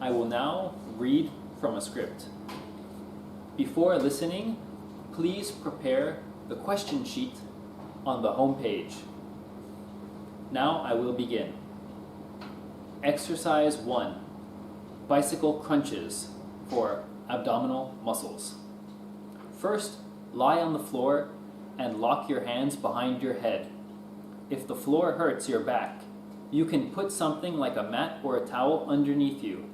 I will now read from a script. Before listening, please prepare the question sheet on the home page. Now I will begin. Exercise 1. Bicycle crunches for abdominal muscles. First, lie on the floor and lock your hands behind your head. If the floor hurts your back, you can put something like a mat or a towel underneath you.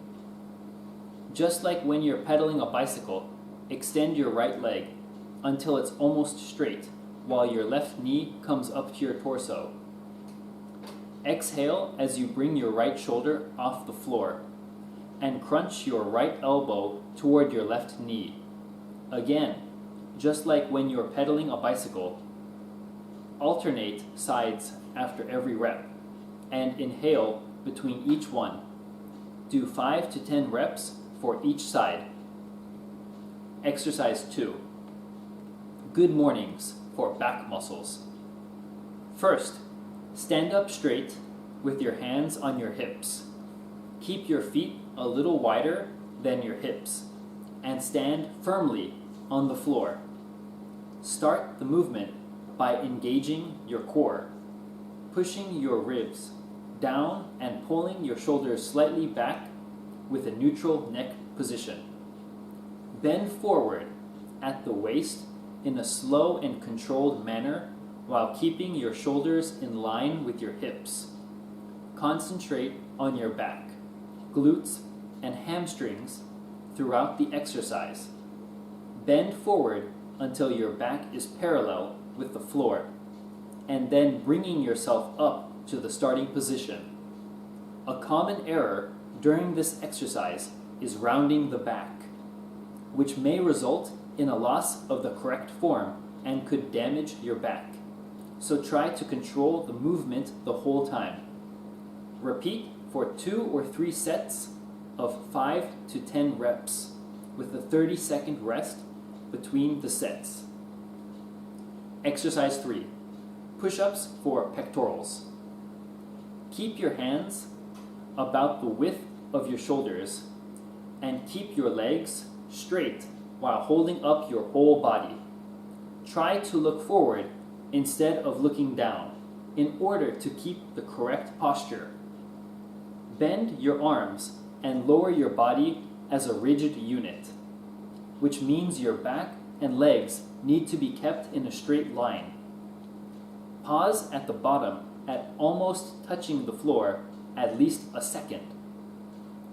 Just like when you're pedaling a bicycle, extend your right leg until it's almost straight, while your left knee comes up to your torso. Exhale as you bring your right shoulder off the floor, and crunch your right elbow toward your left knee. Again, just like when you're pedaling a bicycle, alternate sides after every rep, and inhale between each one. Do 5 to 10 reps for each side. Exercise 2. Good mornings for back muscles. First, stand up straight with your hands on your hips. Keep your feet a little wider than your hips and stand firmly on the floor. Start the movement by engaging your core, pushing your ribs down and pulling your shoulders slightly back with a neutral neck position. Bend forward at the waist in a slow and controlled manner while keeping your shoulders in line with your hips. Concentrate on your back, glutes, and hamstrings throughout the exercise. Bend forward until your back is parallel with the floor, and then bringing yourself up to the starting position. A common error during this exercise is rounding the back, which may result in a loss of the correct form and could damage your back. So try to control the movement the whole time. Repeat for 2 or 3 sets of 5 to 10 reps with a 30-second rest between the sets. Exercise 3. Push-ups for pectorals. Keep your hands about the width of your shoulders and keep your legs straight while holding up your whole body. Try to look forward instead of looking down in order to keep the correct posture. Bend your arms and lower your body as a rigid unit, which means your back and legs need to be kept in a straight line. Pause at the bottom at almost touching the floor at least a second.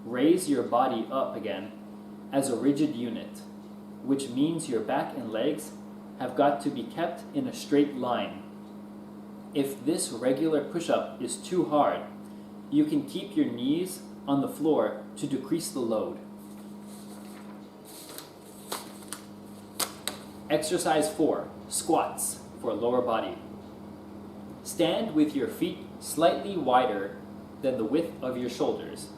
Raise your body up again as a rigid unit, which means your back and legs have got to be kept in a straight line. If this regular push-up is too hard, you can keep your knees on the floor to decrease the load. Exercise 4. Squats for lower body. Stand with your feet slightly wider than the width of your shoulders.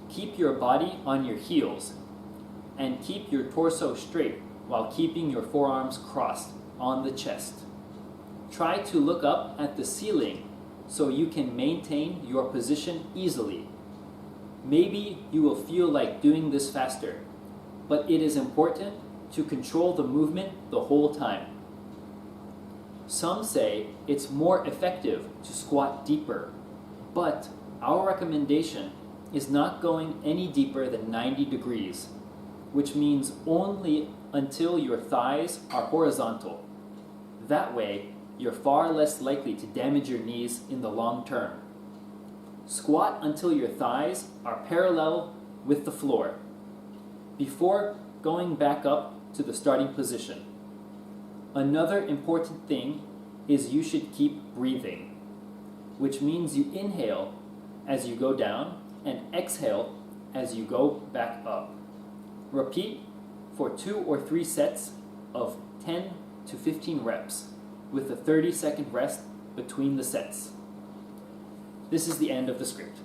Keep your body on your heels and keep your torso straight while keeping your forearms crossed on the chest. Try to look up at the ceiling so you can maintain your position easily. Maybe you will feel like doing this faster, but it is important to control the movement the whole time. Some say it's more effective to squat deeper, but our recommendation is not going any deeper than 90 degrees, which means only until your thighs are horizontal. That way, you're far less likely to damage your knees in the long term. Squat until your thighs are parallel with the floor before going back up to the starting position. Another important thing is you should keep breathing, which means you inhale as you go down and exhale as you go back up. Repeat for 2 or 3 sets of 10 to 15 reps with a 30-second rest between the sets. This is the end of the script.